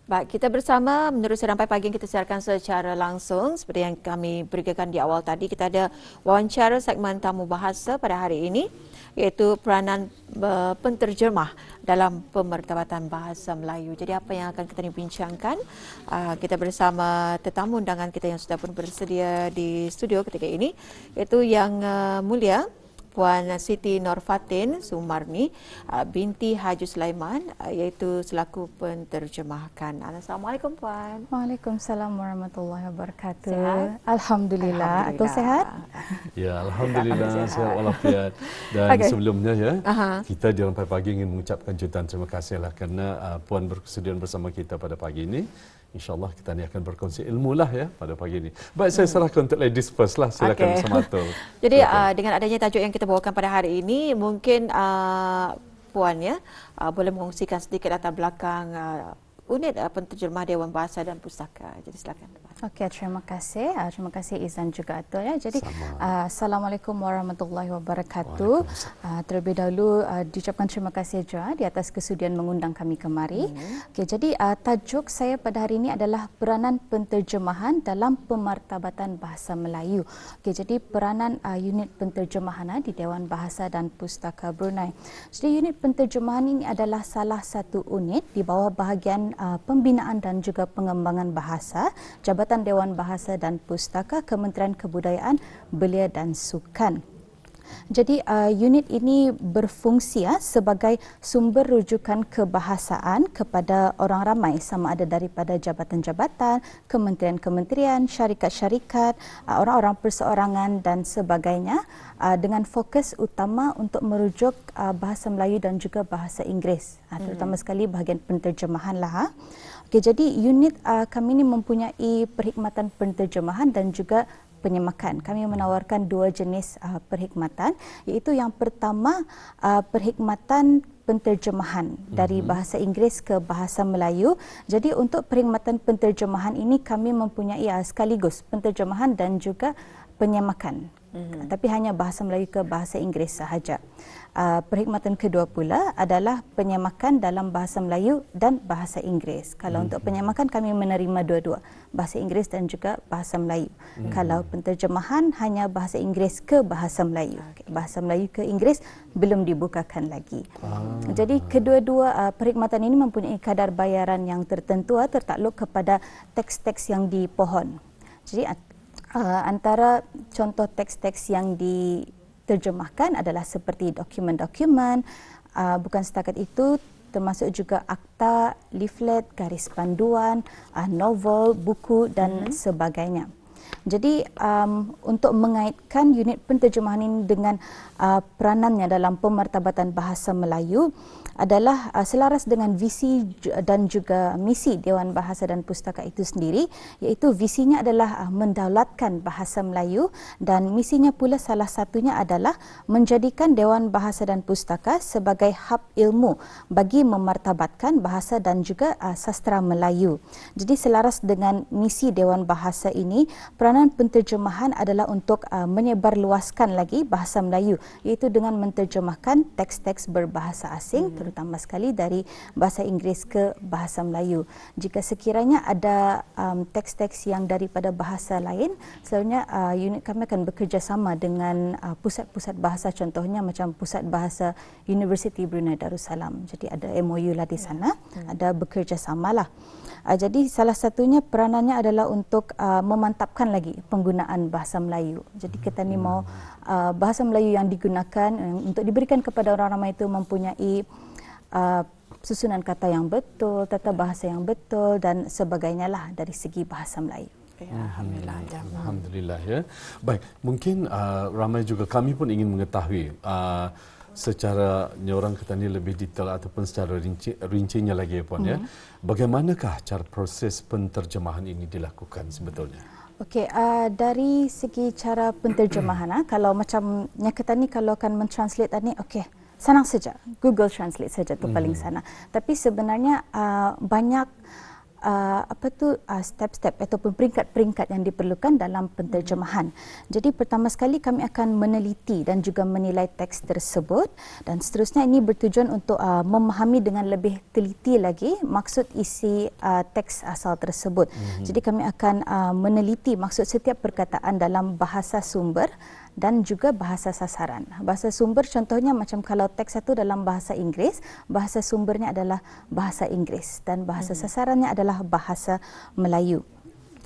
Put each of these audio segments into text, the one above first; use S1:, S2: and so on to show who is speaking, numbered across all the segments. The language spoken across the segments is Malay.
S1: Baik, kita bersama menerusi rampai pagi yang kita siarkan secara langsung. Seperti yang kami berikan di awal tadi, kita ada wawancara segmen tamu bahasa pada hari ini, iaitu peranan penterjemah dalam pemertabatan bahasa Melayu. Jadi apa yang akan kita bincangkan? Kita bersama tetamu undangan kita yang sudah pun bersedia di studio ketika ini, iaitu Yang Mulia Puan Siti Norfatin Sumarni binti Haji Sulaiman, iaitu selaku penterjemahkan. Assalamualaikum Puan.
S2: Waalaikumsalam warahmatullahi wabarakatuh.
S1: Sihat?
S2: Alhamdulillah. Atau sehat?
S3: Ya, Alhamdulillah sehat walafiat. Dan sebelumnya ya, kita di Rampai Pagi ingin mengucapkan jutaan terima kasih lah kerana Puan berkesudian bersama kita pada pagi ini. InsyaAllah kita ni akan berkongsi ilmu lah ya pada pagi ini. Baik, saya serahkan untuk ladies first lah. Silakan Bersama Atul.
S1: Jadi dengan adanya tajuk yang kita bawakan pada hari ini, mungkin Puan ya boleh mengongsikan sedikit latar belakang unit penterjemah Dewan Bahasa dan Pustaka. Jadi silakan.
S2: Okey, terima kasih. Terima kasih Izan juga Atul ya. Jadi Assalamualaikum warahmatullahi wabarakatuh. Terlebih dahulu diucapkan terima kasih juga di atas kesudian mengundang kami kemari. Okey, jadi tajuk saya pada hari ini adalah peranan penterjemahan dalam pemartabatan bahasa Melayu. Okey, jadi peranan unit penterjemahan di Dewan Bahasa dan Pustaka Brunei. Jadi unit penterjemahan ini adalah salah satu unit di bawah bahagian pembinaan dan juga pengembangan bahasa Jabatan Dewan Bahasa dan Pustaka Kementerian Kebudayaan, Belia dan Sukan. Jadi unit ini berfungsi sebagai sumber rujukan kebahasaan kepada orang ramai, sama ada daripada jabatan-jabatan, kementerian-kementerian, syarikat-syarikat, orang-orang perseorangan dan sebagainya, dengan fokus utama untuk merujuk bahasa Melayu dan juga bahasa Inggeris, terutama sekali bahagian penterjemahan lah. Okey, jadi unit kami ini mempunyai perkhidmatan penterjemahan dan juga penyemakan. Kami menawarkan dua jenis perkhidmatan, iaitu yang pertama perkhidmatan penterjemahan dari bahasa Inggeris ke bahasa Melayu. Jadi untuk perkhidmatan penterjemahan ini kami mempunyai sekaligus penterjemahan dan juga penyemakan. Tapi hanya bahasa Melayu ke bahasa Inggeris sahaja. Perkhidmatan kedua pula adalah penyemakan dalam bahasa Melayu dan bahasa Inggeris. Kalau untuk penyemakan kami menerima dua-dua, bahasa Inggeris dan juga bahasa Melayu. Kalau penterjemahan hanya bahasa Inggeris ke bahasa Melayu. Bahasa Melayu ke Inggeris belum dibukakan lagi. Jadi kedua-dua perkhidmatan ini mempunyai kadar bayaran yang tertentu tertakluk kepada teks-teks yang dipohon. Jadi antara contoh teks-teks yang diterjemahkan adalah seperti dokumen-dokumen, bukan setakat itu, termasuk juga akta, leaflet, garis panduan, novel, buku dan sebagainya. Jadi untuk mengaitkan unit penterjemahan ini dengan peranannya dalam pemartabatan bahasa Melayu adalah selaras dengan visi dan juga misi Dewan Bahasa dan Pustaka itu sendiri, iaitu visinya adalah mendaulatkan bahasa Melayu dan misinya pula salah satunya adalah menjadikan Dewan Bahasa dan Pustaka sebagai hub ilmu bagi memartabatkan bahasa dan juga sastra Melayu. Jadi selaras dengan misi Dewan Bahasa ini, peranan penterjemahan adalah untuk menyebarluaskan lagi bahasa Melayu, iaitu dengan menterjemahkan teks-teks berbahasa asing, terutama sekali dari bahasa Inggeris ke bahasa Melayu. Jika sekiranya ada teks-teks yang daripada bahasa lain, selalunya unit kami akan bekerjasama dengan pusat-pusat bahasa, contohnya macam Pusat Bahasa Universiti Brunei Darussalam. Jadi ada MOU lah di sana, ada bekerjasama lah. Jadi salah satunya peranannya adalah untuk memantapkan lagi penggunaan bahasa Melayu. Jadi kita ni mau bahasa Melayu yang digunakan untuk diberikan kepada orang ramai itu mempunyai susunan kata yang betul, tata bahasa yang betul dan sebagainya lah dari segi bahasa Melayu.
S1: Alhamdulillah.
S3: Alhamdulillah ya. Baik, mungkin ramai juga kami pun ingin mengetahui secara orang kata ni lebih detail ataupun secara rincinya lagi ya Puan ya. Bagaimanakah cara proses penterjemahan ini dilakukan sebetulnya?
S2: Okey, dari segi cara penterjemahan, kalau macam nyakata ni kalau akan mentranslate ni, okey, senang saja. Google Translate saja tu paling sana. Tapi sebenarnya banyak step-step ataupun peringkat-peringkat yang diperlukan dalam penterjemahan. Jadi pertama sekali kami akan meneliti dan juga menilai teks tersebut, dan seterusnya ini bertujuan untuk memahami dengan lebih teliti lagi maksud isi teks asal tersebut. Jadi kami akan meneliti maksud setiap perkataan dalam bahasa sumber dan juga bahasa sasaran. Bahasa sumber contohnya macam kalau teks satu dalam bahasa Inggeris, bahasa sumbernya adalah bahasa Inggeris dan bahasa sasarannya adalah bahasa Melayu.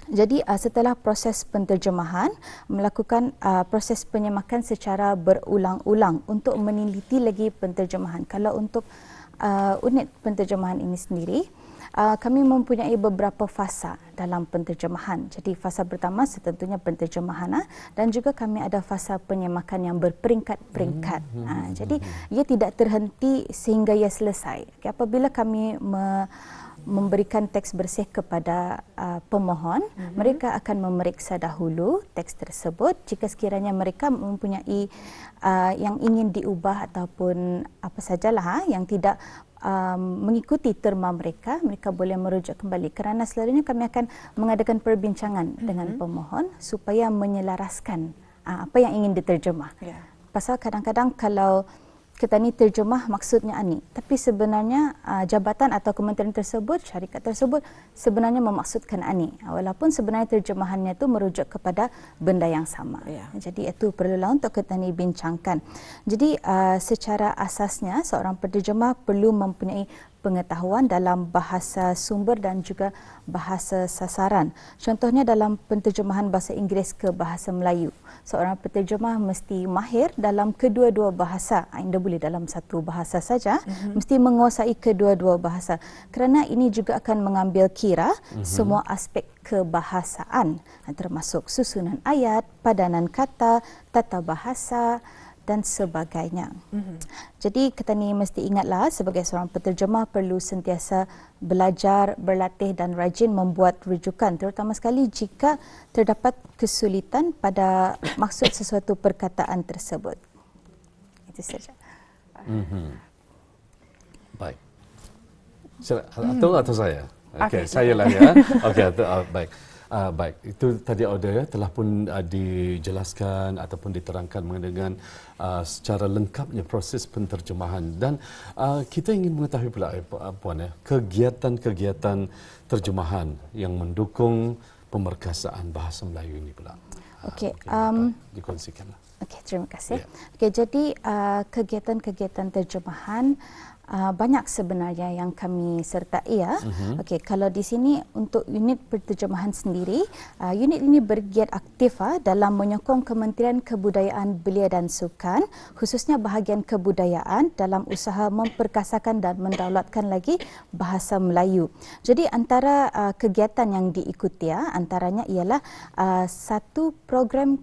S2: Jadi setelah proses penterjemahan, melakukan proses penyemakan secara berulang-ulang untuk meneliti lagi penterjemahan. Kalau untuk unit penterjemahan ini sendiri, kami mempunyai beberapa fasa dalam penterjemahan. Jadi fasa pertama tentunya penterjemahan, dan juga kami ada fasa penyemakan yang berperingkat-peringkat. Jadi ia tidak terhenti sehingga ia selesai. Apabila kami memberikan teks bersih kepada pemohon, mereka akan memeriksa dahulu teks tersebut. Jika sekiranya mereka mempunyai yang ingin diubah ataupun apa sajalah yang tidak mengikuti terma mereka, mereka boleh merujuk kembali, kerana selalunya kami akan mengadakan perbincangan dengan pemohon supaya menyelaraskan apa yang ingin diterjemah. Pasal kadang-kadang kalau kita ni terjemah maksudnya ani, tapi sebenarnya jabatan atau kementerian tersebut, syarikat tersebut sebenarnya memaksudkan ani, walaupun sebenarnya terjemahannya itu merujuk kepada benda yang sama. Jadi itu perlulah untuk kita ni bincangkan. Jadi secara asasnya seorang penterjemah perlu mempunyai pengetahuan dalam bahasa sumber dan juga bahasa sasaran. Contohnya dalam penterjemahan bahasa Inggeris ke bahasa Melayu, seorang penterjemah mesti mahir dalam kedua-dua bahasa. Anda boleh dalam satu bahasa saja, mesti menguasai kedua-dua bahasa. Kerana ini juga akan mengambil kira semua aspek kebahasaan, termasuk susunan ayat, padanan kata, tata bahasa dan sebagainya. Jadi kita ni mesti ingatlah sebagai seorang penterjemah perlu sentiasa belajar, berlatih dan rajin membuat rujukan, terutama sekali jika terdapat kesulitan pada maksud sesuatu perkataan tersebut. Itu saja.
S3: Baik. Atau saya? Okey, saya lah ya. Okey, baik. Baik, itu tadi audio telah pun dijelaskan ataupun diterangkan dengan secara lengkapnya proses penterjemahan, dan kita ingin mengetahui pula puan kegiatan-kegiatan terjemahan yang mendukung pemerkasaan bahasa Melayu ini pula.
S2: Okey,
S3: dikongsikanlah.
S2: Okey, terima kasih. Okey, jadi kegiatan-kegiatan terjemahan banyak sebenarnya yang kami sertai ya. Okey, kalau di sini untuk unit penterjemahan sendiri, unit ini bergiat aktif dalam menyokong Kementerian Kebudayaan Belia dan Sukan, khususnya bahagian kebudayaan dalam usaha memperkasakan dan mendaulatkan lagi bahasa Melayu. Jadi antara kegiatan yang diikuti antaranya ialah satu program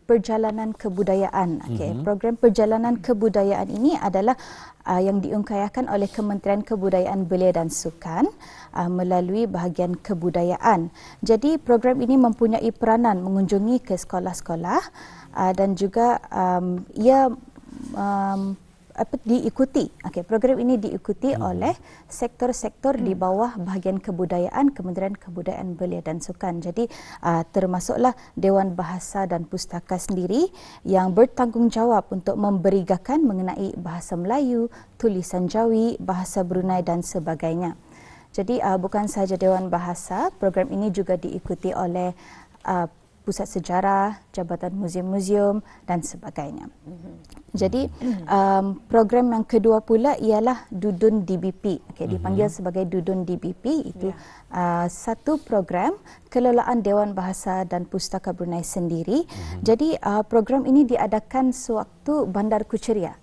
S2: perjalanan kebudayaan. Program perjalanan kebudayaan ini adalah yang diungkayakan oleh Kementerian Kebudayaan Belia dan Sukan melalui bahagian kebudayaan. Jadi program ini mempunyai peranan mengunjungi ke sekolah-sekolah dan juga ia diikuti. Program ini diikuti oleh sektor-sektor di bawah bahagian kebudayaan Kementerian Kebudayaan Belia dan Sukan. Jadi termasuklah Dewan Bahasa dan Pustaka sendiri yang bertanggungjawab untuk memberigakan mengenai bahasa Melayu, tulisan Jawi, bahasa Brunei dan sebagainya. Jadi bukan sahaja Dewan Bahasa, program ini juga diikuti oleh Pusat Sejarah, Jabatan Muzium-Muzium dan sebagainya. Jadi program yang kedua pula ialah Dudun DBP. Dipanggil sebagai Dudun DBP. Itu satu program kelolaan Dewan Bahasa dan Pustaka Brunei sendiri. Jadi program ini diadakan sewaktu Bandar Kucheriya.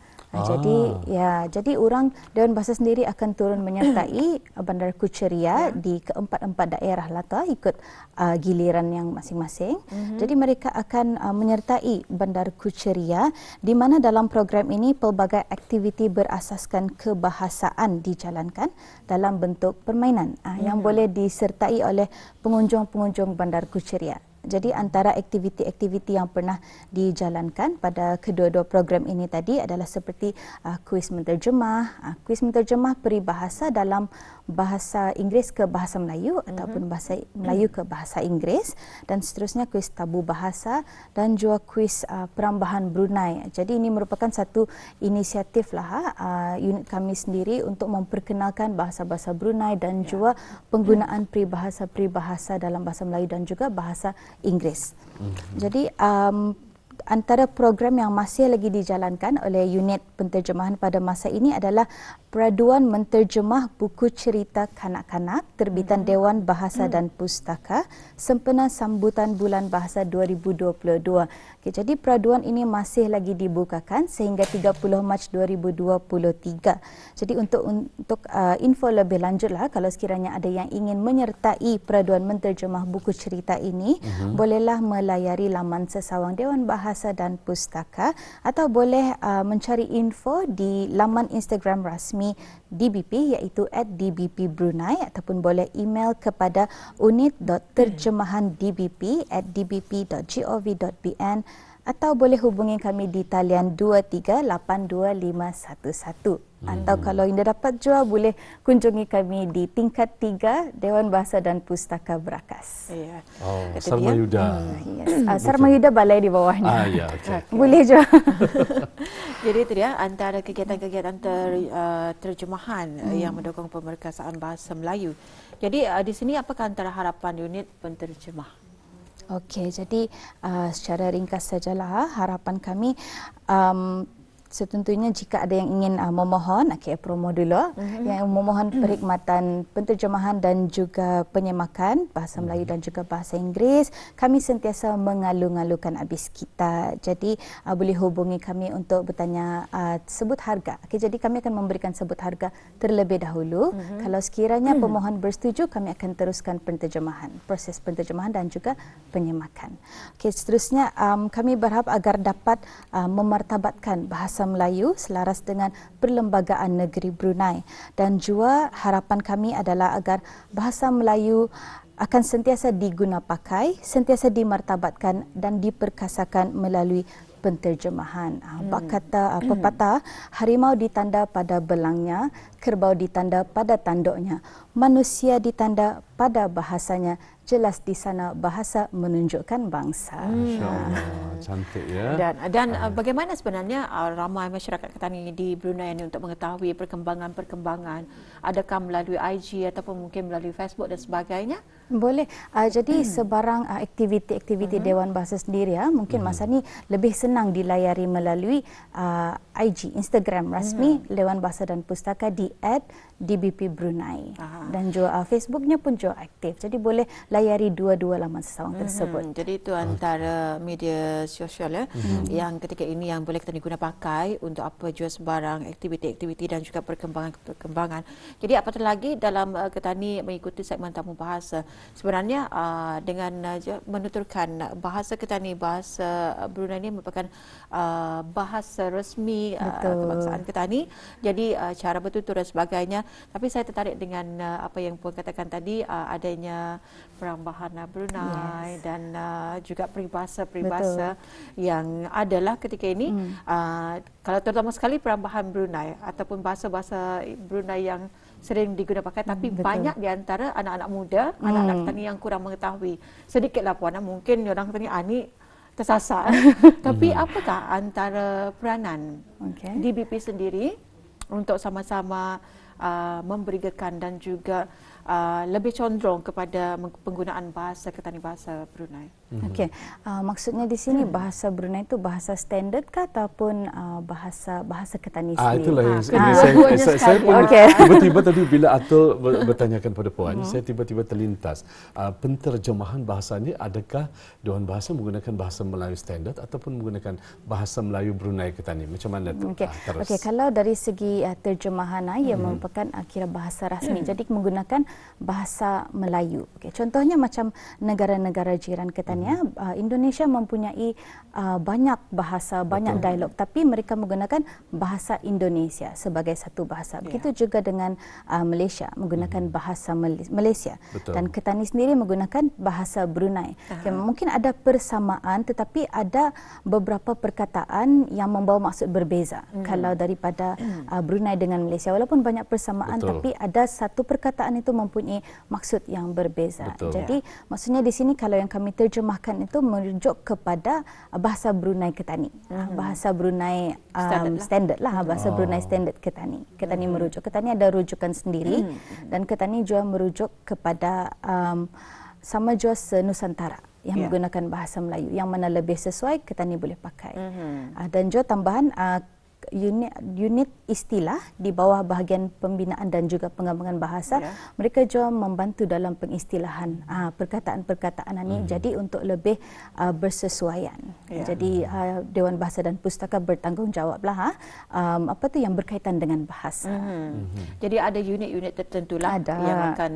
S2: Jadi orang Dewan Bahasa sendiri akan turun menyertai Bandar Kucheriya di keempat-empat daerah Lata ikut giliran yang masing-masing. Jadi mereka akan menyertai Bandar Kucheriya, di mana dalam program ini pelbagai aktiviti berasaskan kebahasaan dijalankan dalam bentuk permainan yang boleh disertai oleh pengunjung-pengunjung Bandar Kucheriya. Jadi antara aktiviti-aktiviti yang pernah dijalankan pada kedua-dua program ini tadi adalah seperti kuis menterjemah peribahasa dalam bahasa Inggeris ke bahasa Melayu ataupun bahasa Melayu ke bahasa Inggeris, dan seterusnya kuis tabu bahasa dan juga kuis perambahan Brunei. Jadi ini merupakan satu inisiatif lah unit kami sendiri untuk memperkenalkan bahasa-bahasa Brunei dan juga penggunaan peribahasa-peribahasa dalam bahasa Melayu dan juga bahasa Inggeris. Jadi antara program yang masih lagi dijalankan oleh unit penterjemahan pada masa ini adalah peraduan menterjemah buku cerita kanak-kanak terbitan Dewan Bahasa dan Pustaka sempena sambutan Bulan Bahasa 2022. Okay, jadi peraduan ini masih lagi dibukakan sehingga 30 Mac 2023. Jadi untuk info lebih lanjutlah, kalau sekiranya ada yang ingin menyertai peraduan menterjemah buku cerita ini, bolehlah melayari laman sesawang Dewan Bahasa dan Pustaka atau boleh mencari info di laman Instagram rasmi DBP iaitu @DBP Brunei, ataupun boleh email kepada unit.terjemahandbp@dbp.gov.bn atau boleh hubungi kami di talian 23822511. Atau kalau anda dapat jua, boleh kunjungi kami di tingkat 3 Dewan Bahasa dan Pustaka Berakas.
S1: Ya.
S3: Sarmayuda.
S2: Yes. Sarmayuda balai di bawahnya.
S3: Ya, okay.
S2: Boleh jua.
S1: Jadi itu dia antara kegiatan-kegiatan terjemahan yang mendukung pemerkasaan bahasa Melayu. Jadi di sini apakah antara harapan unit penterjemah?
S2: Okey, jadi secara ringkas sajalah harapan kami, setentunya jika ada yang ingin memohon, promo dulu, yang memohon perkhidmatan penterjemahan dan juga penyemakan bahasa Melayu dan juga bahasa Inggeris, kami sentiasa mengalu-ngalukan habis kita. Jadi boleh hubungi kami untuk bertanya sebut harga. Okay, jadi kami akan memberikan sebut harga terlebih dahulu. Kalau sekiranya pemohon bersetuju, kami akan teruskan penterjemahan, proses penterjemahan dan juga penyemakan. Okay, seterusnya kami berharap agar dapat memartabatkan bahasa Melayu selaras dengan Perlembagaan Negeri Brunei, dan juga harapan kami adalah agar bahasa Melayu akan sentiasa diguna pakai, sentiasa dimartabatkan dan diperkasakan melalui penterjemahan. Bak kata pepatah, harimau ditanda pada belangnya, kerbau ditanda pada tanduknya, manusia ditanda pada bahasanya, jelas di sana bahasa menunjukkan bangsa.
S3: Masya-Allah, cantik ya.
S1: Dan bagaimana sebenarnya ramai masyarakat Ketani di Brunei ini untuk mengetahui perkembangan-perkembangan? Adakah melalui IG ataupun mungkin melalui Facebook dan sebagainya?
S2: Boleh. Jadi sebarang aktiviti-aktiviti Dewan Bahasa sendiri mungkin masa ni lebih senang dilayari melalui IG, Instagram rasmi Dewan Bahasa dan Pustaka di @DBP Brunei. Dan juga Facebooknya pun juga aktif. Jadi boleh layari dua-dua laman sesawang tersebut.
S1: Jadi itu antara media sosial yang ketika ini yang boleh kita guna pakai untuk apa jua sebarang aktiviti-aktiviti dan juga perkembangan-perkembangan. Jadi apatah lagi dalam Ketani mengikuti segmen tamu bahasa. Sebenarnya dengan menuturkan bahasa Ketani, bahasa Brunei ini merupakan bahasa resmi kebangsaan Ketani. Jadi cara bertutur dan sebagainya. Tapi saya tertarik dengan apa yang Puan katakan tadi, adanya perambahan Brunei dan juga peribahasa-peribahasa yang adalah ketika ini kalau terutama sekali perambahan Brunei ataupun bahasa-bahasa Brunei yang sering digunakan pakai, tapi banyak di antara anak-anak muda, anak-anak Ketani yang kurang mengetahui. Sedikitlah Puan, mungkin orang Ketani ni tersasar. Tapi apakah antara peranan DBP sendiri untuk sama-sama memberikan dan juga lebih condong kepada penggunaan bahasa Ketani, bahasa Brunei?
S2: Okey, maksudnya di sini bahasa Brunei itu bahasa standard kah ataupun bahasa Ketani sendiri?
S3: Itulah yang saya pun tiba-tiba tadi bila Atul bertanyakan pada Puan, saya tiba-tiba terlintas. Penterjemahan bahasa ini, adakah Dewan Bahasa menggunakan bahasa Melayu standard ataupun menggunakan bahasa Melayu Brunei Ketani? Macam mana tu?
S2: Okey, kalau dari segi terjemahan ia merupakan kira bahasa rasmi. Jadi menggunakan bahasa Melayu. Contohnya macam negara-negara jiran Ketani ya. Indonesia mempunyai banyak bahasa, banyak dialog, tapi mereka menggunakan bahasa Indonesia sebagai satu bahasa. Begitu juga dengan Malaysia menggunakan bahasa Malaysia. Dan Ketani sendiri menggunakan bahasa Brunei. Okay, mungkin ada persamaan tetapi ada beberapa perkataan yang membawa maksud berbeza. Kalau daripada Brunei dengan Malaysia, walaupun banyak persamaan tapi ada satu perkataan itu mempunyai maksud yang berbeza. Jadi maksudnya di sini kalau yang kami terjemahkan itu merujuk kepada bahasa Brunei Ketani. Bahasa Brunei standard lah, bahasa Brunei standard Ketani. Ketani merujuk. Ketani ada rujukan sendiri dan Ketani juga merujuk kepada sama jua se-Nusantara yang menggunakan bahasa Melayu. Yang mana lebih sesuai Ketani boleh pakai. Dan juga tambahan unit istilah di bawah bahagian pembinaan dan juga pengembangan bahasa, mereka juga membantu dalam pengistilahan perkataan-perkataan ini jadi untuk lebih bersesuaian. Jadi Dewan Bahasa dan Pustaka bertanggungjawablah apa tu yang berkaitan dengan bahasa.
S1: Jadi ada unit-unit tertentulah yang akan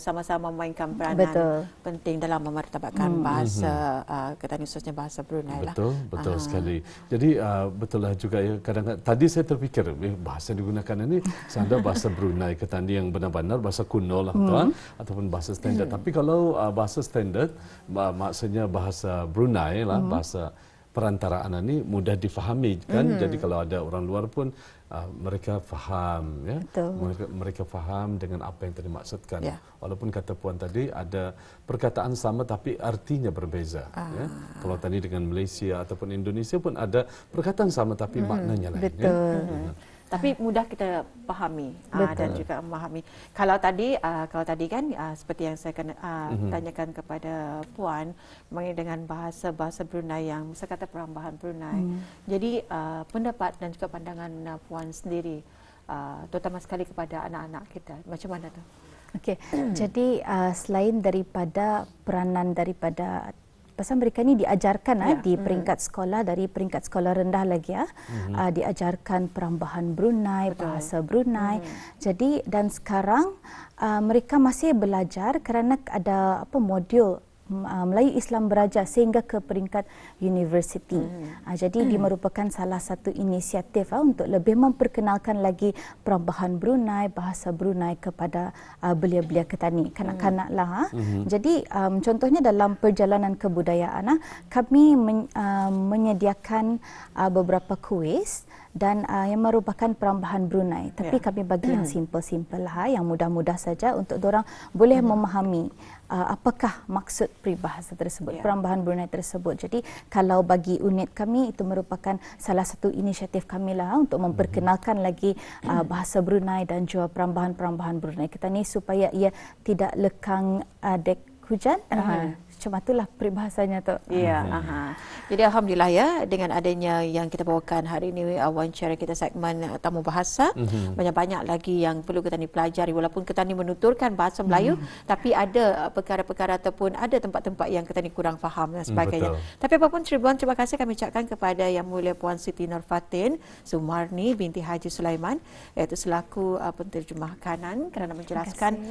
S1: sama-sama memainkan peranan penting dalam memartabatkan bahasa Ketani, khususnya bahasa Brunei lah.
S3: Betul sekali. Jadi betul lah juga ya, kadang-kadang tadi saya terfikir bahasa yang digunakan ini seandainya bahasa Brunei Ketani yang benar-benar bahasa kuno lah ataupun bahasa standard. Tapi kalau bahasa standard maksudnya bahasa Brunei lah, bahasa perantaraan ini mudah difahami kan. Jadi kalau ada orang luar pun mereka faham ya. Mereka faham dengan apa yang tadi maksudkan. Walaupun kata puan tadi ada perkataan sama tapi artinya berbeza ya. Kalau tadi dengan Malaysia ataupun Indonesia pun ada perkataan sama tapi maknanya lain ya.
S1: Tapi mudah kita pahami dan juga memahami. Kalau tadi kan seperti yang saya tanyakan kepada puan mengenai dengan bahasa Brunei yang saya kata perambahan Brunei. Jadi pendapat dan juga pandangan puan sendiri terutama sekali kepada anak-anak kita, macam mana tu?
S2: Okey. Jadi selain daripada peranan daripada pasal mereka ni diajarkan di peringkat sekolah, dari peringkat sekolah rendah lagi diajarkan perambahan Brunei, bahasa Brunei. Jadi dan sekarang mereka masih belajar kerana ada modul Melayu Islam Beraja sehingga ke peringkat universiti. Jadi dia merupakan salah satu inisiatif untuk lebih memperkenalkan lagi perambahan Brunei, bahasa Brunei kepada belia-belia Ketani, kanak-kanak lah. Jadi contohnya dalam perjalanan kebudayaan kami menyediakan beberapa kuis dan yang merupakan perambahan Brunei. Tapi kami bagi yang simple-simple lah, yang mudah-mudah saja untuk orang boleh memahami apakah maksud peribahasa tersebut, perambahan Brunei tersebut. Jadi kalau bagi unit kami itu merupakan salah satu inisiatif kami lah untuk memperkenalkan lagi bahasa Brunei dan juga perambahan-perambahan Brunei kita ni supaya ia tidak lekang dek hujan. Macam itulah peribahasanya tu.
S1: Jadi alhamdulillah ya, dengan adanya yang kita bawakan hari ini wawancara kita segmen tamu bahasa, banyak-banyak lagi yang perlu Ketani pelajari. Walaupun Ketani menuturkan bahasa Melayu, tapi ada perkara-perkara ataupun ada tempat-tempat yang Ketani kurang faham dan sebagainya. Tapi apapun Tribun, terima kasih kami ucapkan kepada Yang Mulia Puan Siti Nurfatin Sumarni binti Haji Sulaiman, iaitu selaku penterjemah kanan, kerana menjelaskan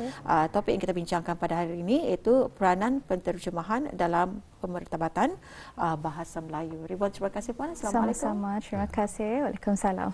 S1: topik yang kita bincangkan pada hari ini, iaitu peranan penterjemah dalam pemertabatan bahasa Melayu. Ribuan terima kasih puan. Assalamualaikum.
S2: Sama-sama. Terima kasih. Waalaikumsalam.